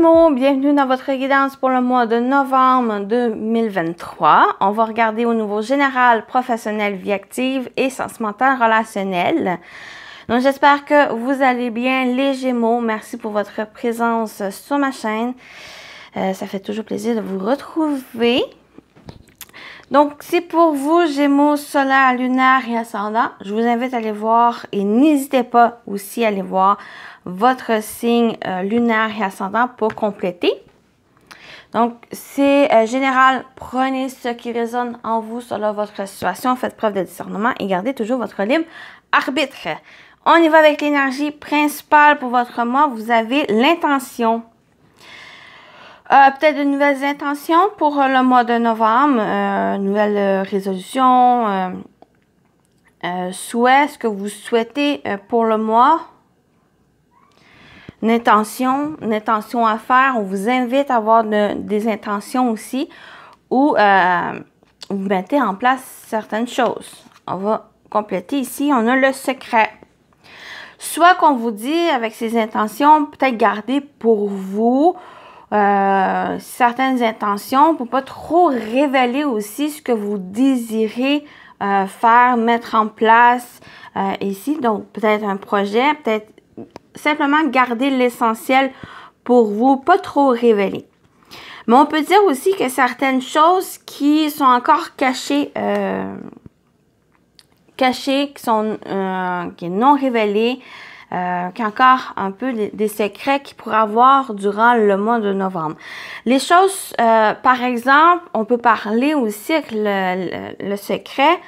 Gémeaux, bienvenue dans votre guidance pour le mois de novembre 2023. On va regarder au niveau général, professionnel, vie active et sentimental, relationnel. Donc, j'espère que vous allez bien, les Gémeaux. Merci pour votre présence sur ma chaîne. Ça fait toujours plaisir de vous retrouver. Donc, c'est pour vous, Gémeaux, solaire, lunaire et ascendant. Je vous invite à aller voir et n'hésitez pas aussi à aller voir votre signe lunaire et ascendant pour compléter. Donc, c'est général. Prenez ce qui résonne en vous selon votre situation. Faites preuve de discernement et gardez toujours votre libre arbitre. On y va avec l'énergie principale pour votre mois. Vous avez l'intention. Peut-être de nouvelles intentions pour le mois de novembre. Nouvelles résolutions. Souhaits, ce que vous souhaitez pour le mois. Une intention à faire. On vous invite à avoir des intentions aussi où vous mettez en place certaines choses. On va compléter ici. On a le secret. Soit qu'on vous dit avec ces intentions, peut-être garder pour vous certaines intentions pour pas trop révéler aussi ce que vous désirez faire, mettre en place ici. Donc, peut-être un projet, peut-être simplement garder l'essentiel pour vous, pas trop révéler. Mais on peut dire aussi que certaines choses qui sont encore cachées, qui sont non révélées, qui ont encore un peu des secrets qu'il pourrait avoir durant le mois de novembre. Les choses, par exemple, on peut parler aussi avec le secret,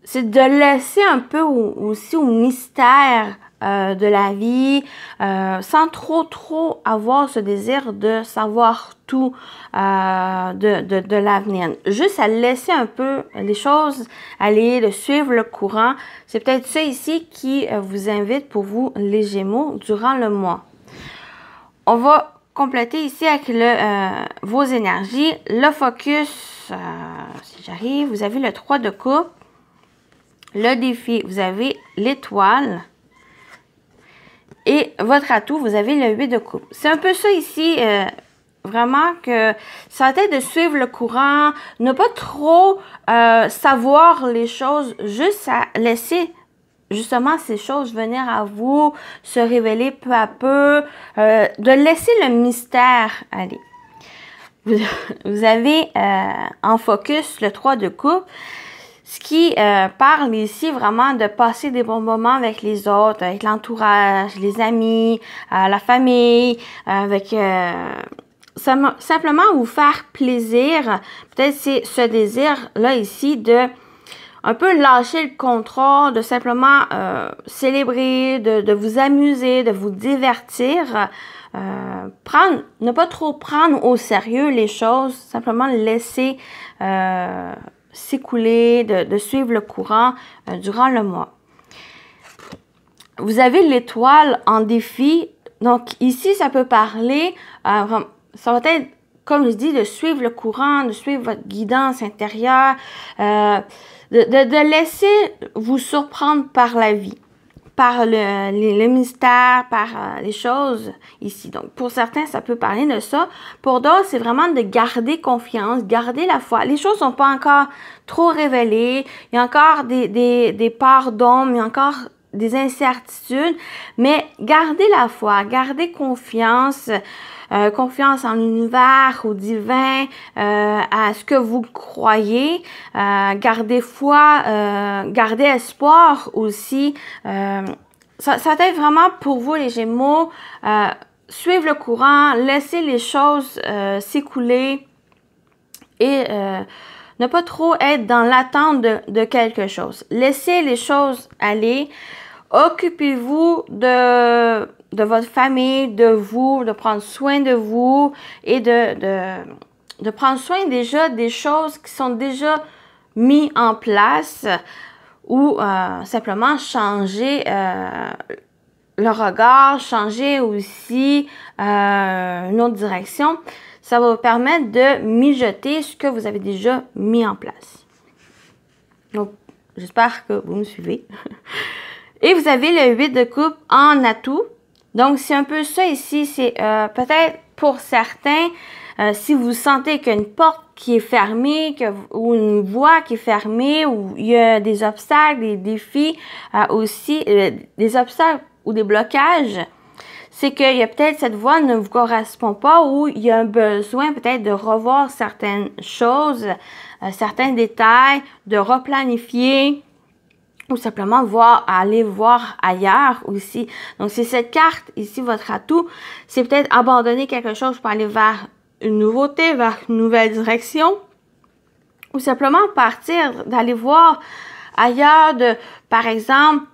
c'est de laisser un peu aussi au mystère de la vie, sans trop avoir ce désir de savoir tout de l'avenir. Juste à laisser un peu les choses aller, de suivre le courant. C'est peut-être ça ici qui vous invite pour vous, les Gémeaux, durant le mois. On va compléter ici avec vos énergies. Le focus, si j'arrive, vous avez le 3 de coupe. Le défi, vous avez l'étoile. Et votre atout, vous avez le 8 de coupe. C'est un peu ça ici, vraiment que ça va être de suivre le courant, ne pas trop savoir les choses, juste à laisser justement ces choses venir à vous, se révéler peu à peu, de laisser le mystère aller. Vous avez en focus le 3 de coupe. Ce qui parle ici vraiment de passer des bons moments avec les autres, avec l'entourage, les amis, la famille, avec simplement vous faire plaisir. Peut-être c'est ce désir-là ici de un peu lâcher le contrôle, de simplement célébrer, de vous amuser, de vous divertir. Ne pas trop prendre au sérieux les choses, simplement laisser s'écouler, de suivre le courant durant le mois. Vous avez l'étoile en défi. Donc, ici, ça peut parler, ça va être, comme je dis, de suivre le courant, de suivre votre guidance intérieure, de laisser vous surprendre par la vie, par le mystère, par les choses ici. Donc, pour certains, ça peut parler de ça. Pour d'autres, c'est vraiment de garder confiance, garder la foi. Les choses ne sont pas encore trop révélées. Il y a encore des parts d'ombre, il y a encore des incertitudes. Mais gardez la foi, gardez confiance. Confiance en l'univers, au divin, à ce que vous croyez. Gardez foi, gardez espoir aussi. Ça va être vraiment pour vous, les Gémeaux, suivre le courant, laisser les choses s'écouler et ne pas trop être dans l'attente de quelque chose. Laissez les choses aller. Occupez-vous de votre famille, de vous, de prendre soin de vous et de prendre soin déjà des choses qui sont déjà mises en place ou simplement changer le regard, changer aussi une autre direction. Ça va vous permettre de mijoter ce que vous avez déjà mis en place. Donc, j'espère que vous me suivez. Et vous avez le 8 de coupe en atout. Donc, c'est un peu ça ici. C'est peut-être pour certains, si vous sentez qu'il y a une porte qui est fermée, ou une voie qui est fermée, ou il y a des obstacles, des défis aussi, des obstacles ou des blocages, c'est qu'il y a peut-être cette voie ne vous correspond pas ou il y a un besoin peut-être de revoir certaines choses, certains détails, de replanifier ou simplement aller voir ailleurs aussi. Donc, c'est cette carte ici, votre atout. C'est peut-être abandonner quelque chose pour aller vers une nouveauté, vers une nouvelle direction ou simplement partir, d'aller voir ailleurs, par exemple,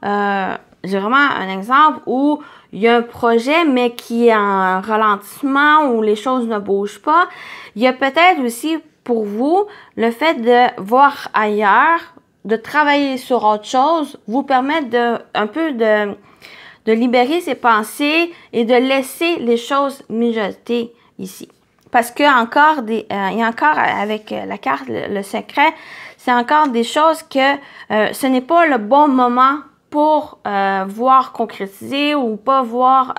j'ai vraiment un exemple où il y a un projet, mais qui est en ralentissement, où les choses ne bougent pas. Il y a peut-être aussi pour vous le fait de voir ailleurs, de travailler sur autre chose, vous permettre un peu de libérer ses pensées et de laisser les choses mijoter ici. Parce que il y a encore avec la carte, le secret, c'est encore des choses que ce n'est pas le bon moment pour voir concrétiser ou pas voir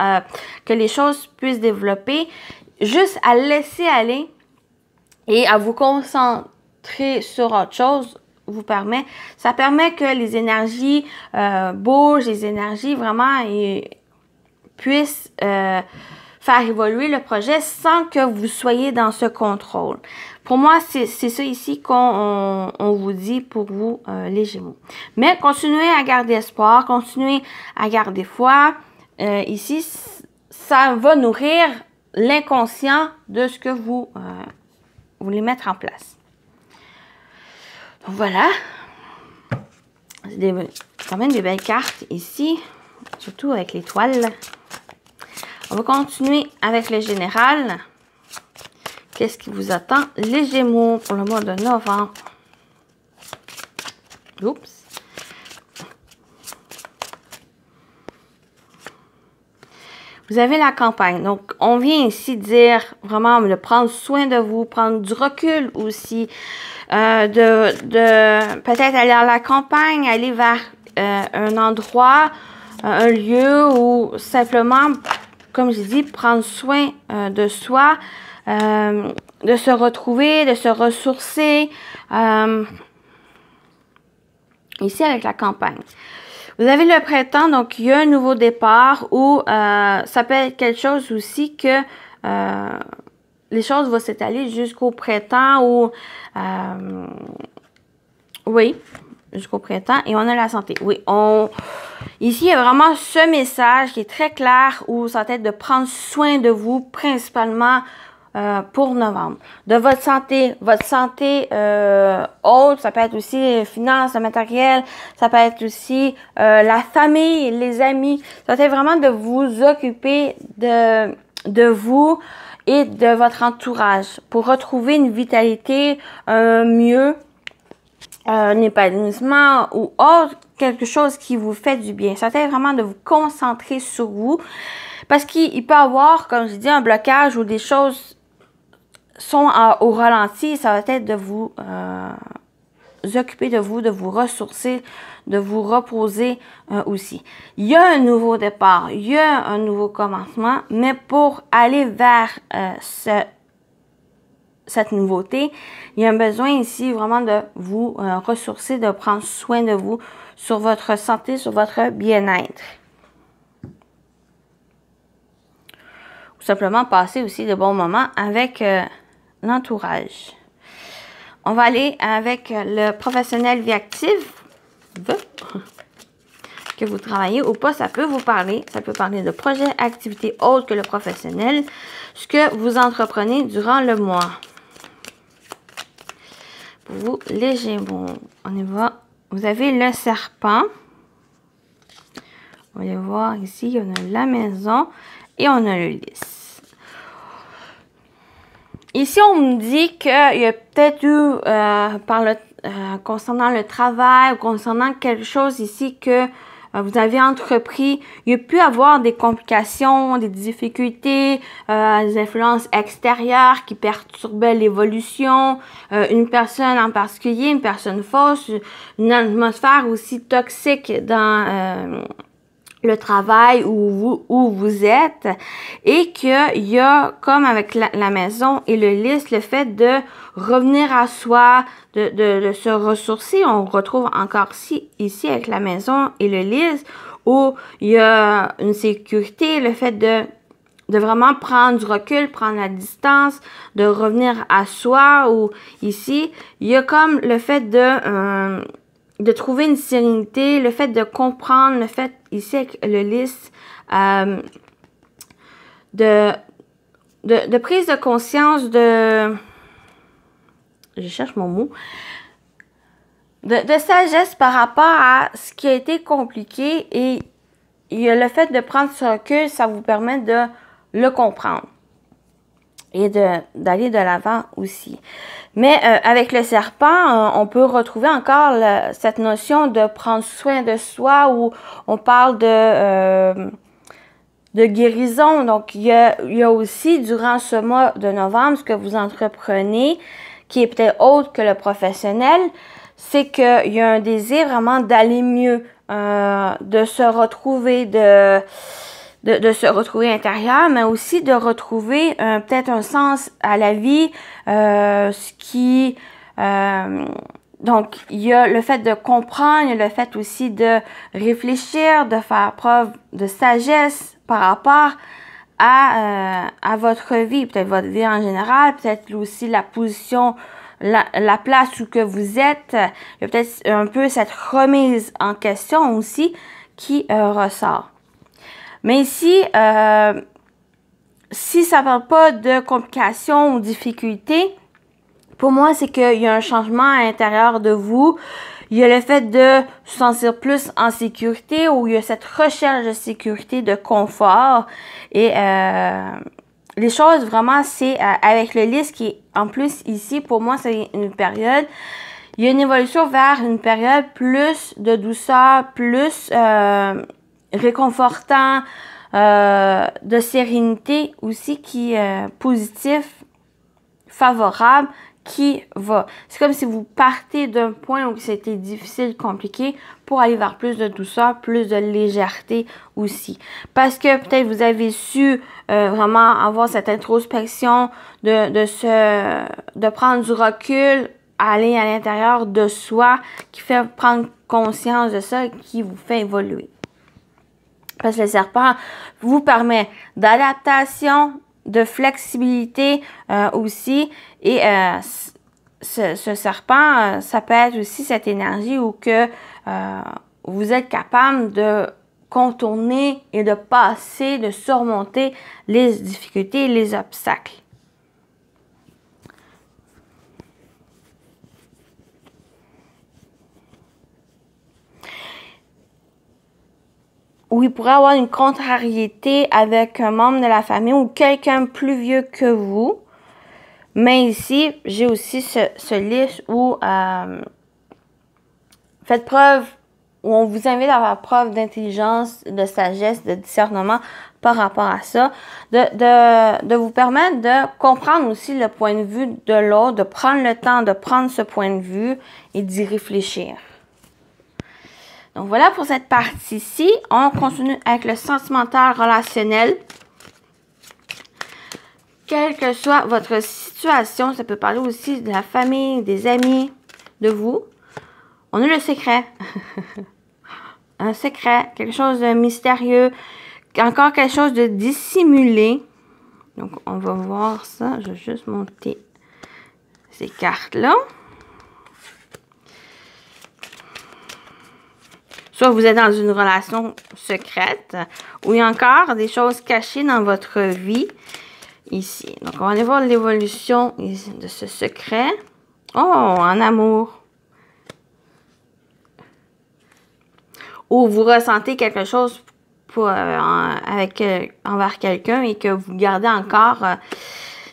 que les choses puissent développer. Juste à laisser aller et à vous concentrer sur autre chose ça permet que les énergies bougent, les énergies vraiment puissent faire évoluer le projet sans que vous soyez dans ce contrôle. Pour moi, c'est ça ici qu'on vous dit pour vous, les Gémeaux. Mais continuez à garder espoir, continuez à garder foi. Ici, ça va nourrir l'inconscient de ce que vous voulez mettre en place. Donc voilà. C'est quand même des belles cartes ici, surtout avec l'étoile. On va continuer avec le général. Qu'est-ce qui vous attend, les Gémeaux, pour le mois de novembre? Oups. Vous avez la campagne. Donc, on vient ici dire vraiment de prendre soin de vous, prendre du recul aussi, peut-être aller à la campagne, aller vers un endroit, un lieu où simplement, comme je dis, prendre soin de soi, de se retrouver, de se ressourcer. Ici, avec la campagne. Vous avez le printemps, donc il y a un nouveau départ où ça peut être quelque chose aussi que les choses vont s'étaler jusqu'au printemps ou oui, jusqu'au printemps. Et on a la santé. Oui, ici, il y a vraiment ce message qui est très clair où ça va être de prendre soin de vous, principalement pour novembre. De votre santé autre, ça peut être aussi les finances, le matériel, ça peut être aussi la famille, les amis. Ça va être vraiment de vous occuper de vous et de votre entourage pour retrouver une vitalité, mieux, un épanouissement ou autre, quelque chose qui vous fait du bien. Ça va être vraiment de vous concentrer sur vous parce qu'il peut y avoir, comme je dis, un blocage ou des choses sont au ralenti. Ça va être de vous occuper de vous ressourcer, de vous reposer aussi. Il y a un nouveau départ, il y a un nouveau commencement, mais pour aller vers cette nouveauté, il y a un besoin ici vraiment de vous ressourcer, de prendre soin de vous sur votre santé, sur votre bien-être. Ou simplement passer aussi de bons moments avec l'entourage. On va aller avec le professionnel vie active. Que vous travaillez ou pas, ça peut vous parler. Ça peut parler de projets, activités autres que le professionnel. Ce que vous entreprenez durant le mois. Pour vous, les Gémeaux, on y va. Vous avez le serpent. On va aller voir ici. On a la maison et on a le lys. Ici, on me dit qu'il y a peut-être eu, concernant le travail ou concernant quelque chose ici que vous avez entrepris, il y a pu avoir des complications, des difficultés, des influences extérieures qui perturbaient l'évolution, une personne en particulier, une personne fausse, une atmosphère aussi toxique dans le travail où vous êtes, et qu'il y a, comme avec la maison et le lys, le fait de revenir à soi, de se ressourcer. On retrouve encore ici avec la maison et le lys, où il y a une sécurité, le fait de vraiment prendre du recul, prendre la distance, de revenir à soi, ou ici, il y a comme le fait de trouver une sérénité, le fait de comprendre, le fait, ici avec le lys, de prise de conscience, je cherche mon mot, de sagesse par rapport à ce qui a été compliqué, et il y a le fait de prendre ce recul, ça vous permet de le comprendre et d'aller de l'avant aussi. Mais avec le serpent, on peut retrouver encore cette notion de prendre soin de soi, où on parle de guérison. Donc, il y a aussi, durant ce mois de novembre, ce que vous entreprenez, qui est peut-être autre que le professionnel, c'est qu'il y a un désir vraiment d'aller mieux, de se retrouver, de se retrouver intérieur, mais aussi de retrouver peut-être un sens à la vie, donc, il y a le fait de comprendre, il y a le fait aussi de réfléchir, de faire preuve de sagesse par rapport à votre vie, peut-être votre vie en général, peut-être aussi la position, la place où que vous êtes. Il y a peut-être un peu cette remise en question aussi qui ressort. Mais ici, si ça ne parle pas de complications ou difficultés, pour moi, c'est qu'il y a un changement à l'intérieur de vous. Il y a le fait de se sentir plus en sécurité, ou il y a cette recherche de sécurité, de confort. Et les choses, vraiment, c'est avec le lys qui est en plus ici, pour moi, c'est une période. Il y a une évolution vers une période plus de douceur, plus réconfortant, de sérénité aussi, qui est positif, favorable, qui va. C'est comme si vous partez d'un point où c'était difficile, compliqué, pour aller vers plus de douceur, plus de légèreté aussi. Parce que peut-être vous avez su vraiment avoir cette introspection, de prendre du recul, aller à l'intérieur de soi, qui fait prendre conscience de ça, qui vous fait évoluer. Parce que le serpent vous permet d'adaptation, de flexibilité aussi. Et ce serpent, ça peut être aussi cette énergie où que vous êtes capable de contourner et de passer, de surmonter les difficultés et les obstacles. Où il pourrait avoir une contrariété avec un membre de la famille ou quelqu'un plus vieux que vous. Mais ici, j'ai aussi ce lys où faites preuve, où on vous invite à faire preuve d'intelligence, de sagesse, de discernement par rapport à ça, de vous permettre de comprendre aussi le point de vue de l'autre, de prendre le temps de prendre ce point de vue et d'y réfléchir. Donc voilà pour cette partie-ci. On continue avec le sentimental relationnel. Quelle que soit votre situation, ça peut parler aussi de la famille, des amis, de vous. On a le secret. Un secret, quelque chose de mystérieux, encore quelque chose de dissimulé. Donc on va voir ça. Je vais juste monter ces cartes-là. Soit vous êtes dans une relation secrète, ou il y a encore des choses cachées dans votre vie, ici. Donc, on va aller voir l'évolution de ce secret. Oh, en amour. Ou vous ressentez quelque chose envers quelqu'un et que vous gardez encore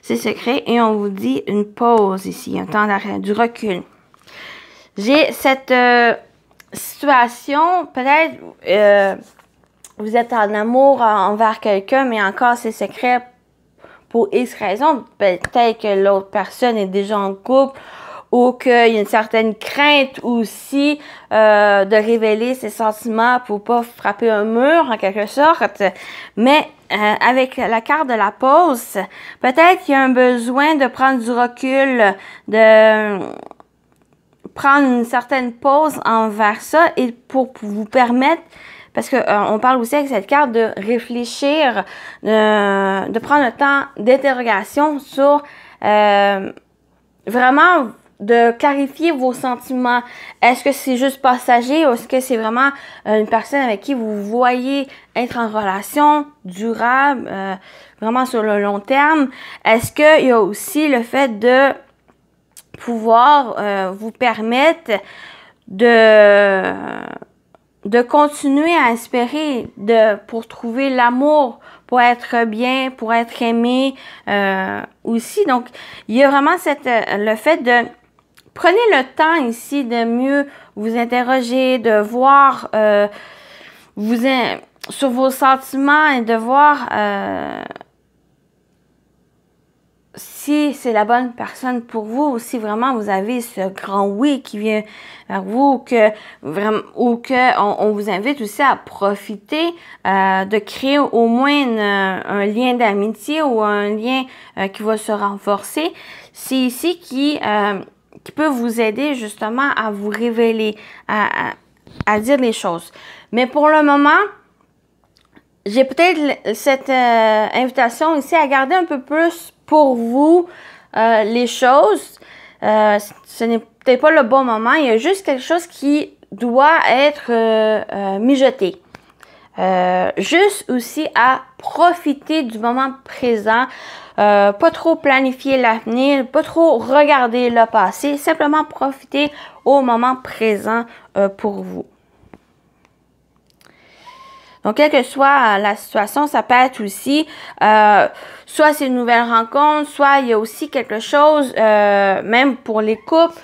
ces secrets. Et on vous dit une pause ici, un temps d'arrêt, du recul. J'ai cette situation, peut-être vous êtes en amour envers quelqu'un, mais encore c'est secret pour X raisons. Peut-être que l'autre personne est déjà en couple ou qu'il y a une certaine crainte aussi de révéler ses sentiments pour pas frapper un mur en quelque sorte. Mais avec la carte de la pause, peut-être qu'il y a un besoin de prendre du recul, de prendre une certaine pause envers ça et pour vous permettre, parce que on parle aussi avec cette carte de réfléchir, de prendre le temps d'interrogation sur vraiment de clarifier vos sentiments. Est-ce que c'est juste passager ou est-ce que c'est vraiment une personne avec qui vous voyez être en relation durable, vraiment sur le long terme? Est-ce qu'il y a aussi le fait de pouvoir vous permettre de continuer à espérer pour trouver l'amour, pour être bien, pour être aimé aussi. Donc, il y a vraiment le fait de prenez le temps ici de mieux vous interroger, de voir sur vos sentiments et de voir si c'est la bonne personne pour vous ou si vraiment vous avez ce grand oui qui vient vers vous ou que on vous invite aussi à profiter de créer au moins un lien d'amitié ou un lien qui va se renforcer. C'est ici qui peut vous aider justement à vous révéler, à dire les choses. Mais pour le moment, j'ai peut-être cette invitation ici à garder un peu plus pour vous les choses. Ce n'est peut-être pas le bon moment. Il y a juste quelque chose qui doit être mijoté. Juste aussi à profiter du moment présent. Pas trop planifier l'avenir, pas trop regarder le passé. Simplement profiter au moment présent pour vous. Donc, quelle que soit la situation, ça peut être aussi, soit c'est une nouvelle rencontre, soit il y a aussi quelque chose, même pour les couples,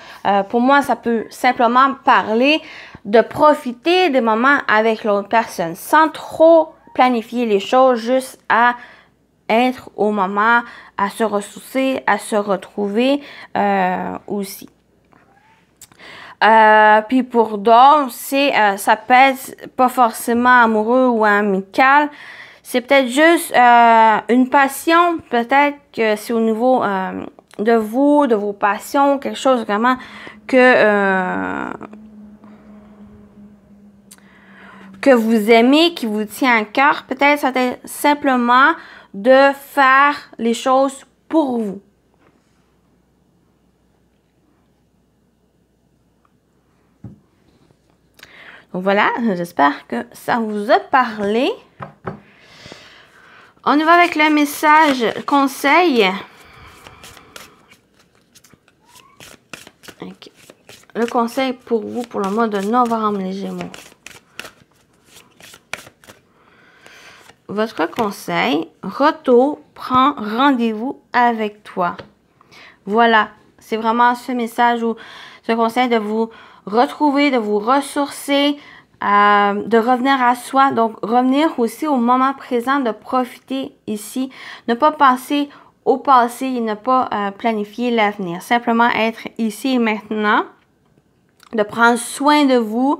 pour moi, ça peut simplement parler de profiter des moments avec l'autre personne, sans trop planifier les choses, juste à être au moment, à se ressourcer, à se retrouver aussi. Puis pour d'autres, ça peut être pas forcément amoureux ou amical. C'est peut-être juste une passion. Peut-être que c'est au niveau de vous, de vos passions, quelque chose vraiment que vous aimez, qui vous tient à cœur. Peut-être ça peut être simplement de faire les choses pour vous. Donc voilà, j'espère que ça vous a parlé. On y va avec le message conseil. Okay. Le conseil pour vous pour le mois de novembre, les Gémeaux. Votre conseil, Roto prend rendez-vous avec toi. Voilà, c'est vraiment ce message ou ce conseil de vous retrouver, de vous ressourcer, de revenir à soi. Donc, revenir aussi au moment présent, de profiter ici. Ne pas penser au passé et ne pas planifier l'avenir. Simplement être ici et maintenant, de prendre soin de vous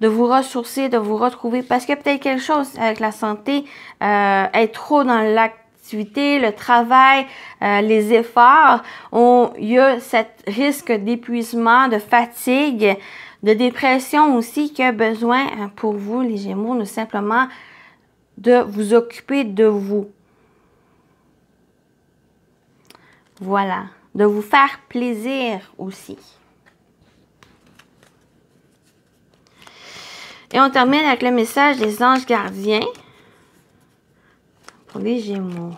ressourcer, de vous retrouver. Parce que peut-être quelque chose avec la santé, être trop dans l'activité, le travail, les efforts, il y a ce risque d'épuisement, de fatigue, de dépression aussi qui a besoin pour vous, les Gémeaux, de simplement de vous occuper de vous. Voilà. De vous faire plaisir aussi. Et on termine avec le message des anges gardiens pour les Gémeaux.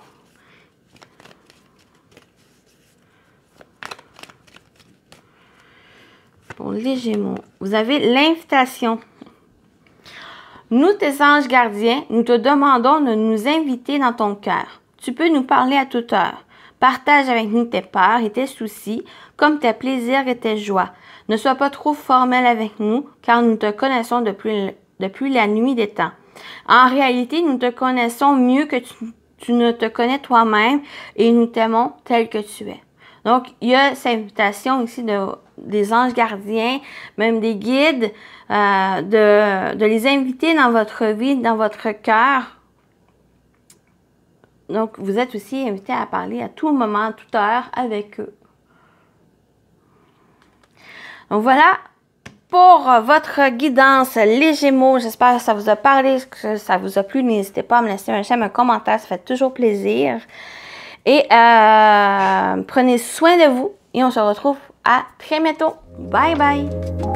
Pour les Gémeaux, vous avez l'invitation. Nous, tes anges gardiens, nous te demandons de nous inviter dans ton cœur. Tu peux nous parler à toute heure. Partage avec nous tes peurs et tes soucis, comme tes plaisirs et tes joies. Ne sois pas trop formel avec nous, car nous te connaissons depuis la nuit des temps. En réalité, nous te connaissons mieux que tu ne te connais toi-même et nous t'aimons tel que tu es. Donc, il y a cette invitation ici des anges gardiens, même des guides, de les inviter dans votre vie, dans votre cœur. Donc, vous êtes aussi invité à parler à tout moment, à toute heure avec eux. Donc, voilà pour votre guidance, les Gémeaux. J'espère que ça vous a parlé, que ça vous a plu. N'hésitez pas à me laisser un j'aime, un commentaire, ça fait toujours plaisir. Et prenez soin de vous et on se retrouve à très bientôt. Bye bye!